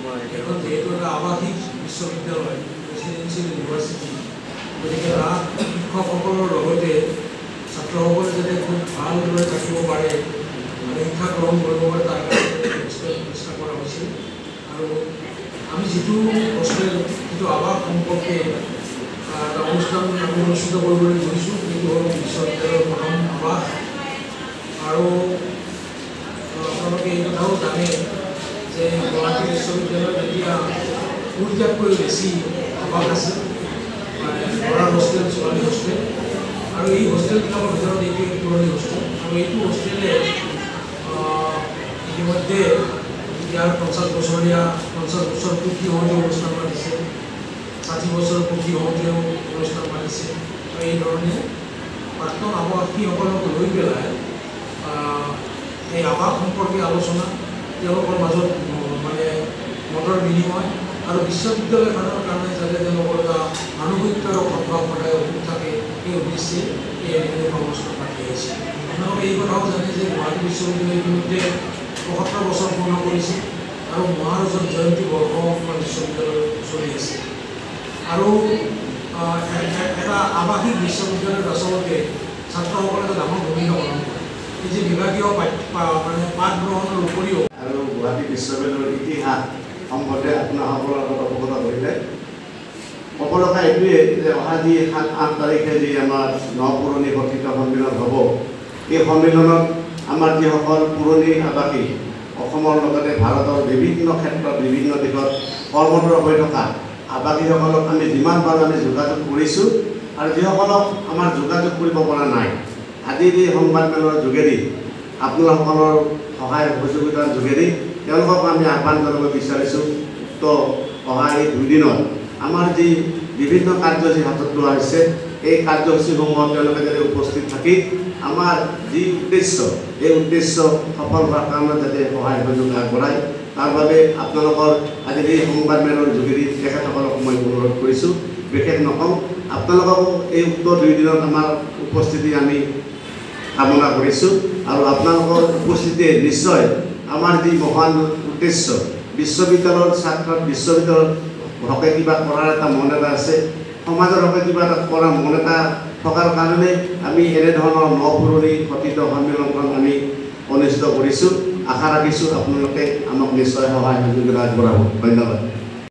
এখন যেহেতু এটা আবাসিক বিশ্ববিদ্যালয় ৰেসিডেন্সিয়েল ইউনিভাৰ্চিটি গতিকে তাত শিক্ষকসকলৰ লগতে ছাত্ৰসকলে যাতে খুব ভালদৰে থাকিব পাৰে শিক্ষা গ্ৰহণ কৰিব পাৰে তাৰ কাৰণে হোষ্টেল প্ৰতিষ্ঠা কৰা হৈছিল আৰু আমি যিটো হোষ্টেল যিটো আৱাস সম্পৰ্কে এটা অনুষ্ঠান আমি অনুষ্ঠিত কৰিবলৈ গৈছোঁ সেইটো হ'ল বিশ্ববিদ্যালয়ৰ প্ৰথম আৱাস আৰু আপোনালোকে এই কথাও জানে যে গুৱাহাটী বিশ্ববিদ্যালয়ত এতিয়া 40টাতকৈ বেছি আৱাস আছে ল'ৰাৰ হোষ্টেল ছোৱালী হোষ্টেল আৰু এই হোষ্টেলবিলাকৰ ভিতৰত এইটো এক পুৰণি হোষ্টেল আৰু এইটো হোষ্টেলে ইতিমধ্যে ইয়াৰ 50 বছৰ পূৰ্তি হওঁতেও অনুষ্ঠান পাতিছে 60 বছৰ পূৰ্তি হওঁতেও অনুষ্ঠান পাতিছে আৰু এই ধৰণে প্ৰাক্তন আৱাসীসকলক লৈ পেলাই এই আৱাস সম্পৰ্কে আলোচনা তেওঁলোকৰ মাজত মানে মতৰ বিনিময় আৰু বিশ্ববিদ্যালয়খনৰ কাৰণে যাতে তেওঁলোকৰ এটা আনুগত্য আৰু সদ্ভাৱ সদায় অটুট থাকে এই উদ্দেশ্যে এই এনেকুৱা অনুষ্ঠান পাতি আহিছে আপোনালোকে এই কথাও জানে যে গুৱাহাটী বিশ্ববিদ্যালয় ইতিমধ্যে ৭৫ বছৰ পূৰ্ণ কৰিছে আৰু মহাৰাজৰ জয়ন্তী বৰ্ষ বিশ্ববিদ্যালয় চলি আছে আৰু এটা আৱাসিক বিশ্ববিদ্যালয়ত আচলতে ছাত্ৰসকলে এটা ডাঙৰ ভূমিকা পালন কৰে এই যে বিভাগীয় মানে পাঠ গ্ৰহণৰ উপৰিও আৰু গুৱাহাটী বিশ্ববিদ্যালয়ৰ ইতিহাস সম্বন্ধে আপোনাসকলৰ লগত অৱগত কৰিলে সকলোকে এইটোৱে যে অহা যি ৭-৮ তাৰিখে যি আমাৰ নপুৰণি গঠিত সন্মিলন হ'ব এই সন্মিলনত আমাৰ যিসকল পুৰণি আৱাসী অসমৰ লগতে ভাৰতৰ বিভিন্ন ক্ষেত্ৰত বিভিন্ন দিশত কৰ্মৰত হৈ থকা আৱাসীসকলক আমি যিমান পাৰোঁ আমি যোগাযোগ কৰিছোঁ আৰু যিসকলক আমাৰ যোগাযোগ কৰিব পৰা নাই আজিৰ এই সংবাদমেলৰ যোগেদি আপোনালোকৰ সহায় সহযোগিতাৰ যোগেদি তেওঁলোকক আমি আহ্বান জনাব বিচাৰিছোঁ তো অহা এই 2 দিনত আমাৰ যি বিভিন্ন কাৰ্যসূচী হাতত লোৱা হৈছে এই কাৰ্যসূচীসমূহত তেওঁলোকে যাতে উপস্থিত থাকি আমাৰ যি উদ্দেশ্য এই উদ্দেশ্য সফল হোৱাৰ কাৰণে যাতে সহায় সহযোগ আগবঢ়ায় তাৰ বাবে আপোনালোকৰ আজি এই সংবাদমেলৰ যোগেদি তেখেতসকলক মই অনুৰোধ কৰিছোঁ বিশেষ নকওঁ আপোনালোককো এই উক্ত 2 দিনত আমাৰ উপস্থিতি আমি কামনা কৰিছোঁ আৰু আপোনালোকৰ উপস্থিতিয়ে নিশ্চয় আমাৰ যি মহান উদ্দেশ্য বিশ্ববিদ্যালয়ৰ ছাত্ৰ বিশ্ববিদ্যালয়ৰ হকে কিবা কৰাৰ এটা মন এটা আছে সমাজৰ হকে কিবা এটা কৰাৰ মন এটা থকাৰ কাৰণে আমি এনেধৰণৰ নপুৰণি গঠিত সন্মিলনখন আমি অনুষ্ঠিত কৰিছোঁ আশা ৰাখিছোঁ আপোনালোকে আমাক নিশ্চয় সহায় সহযোগিতা আগবঢ়াব ধন্যবাদ।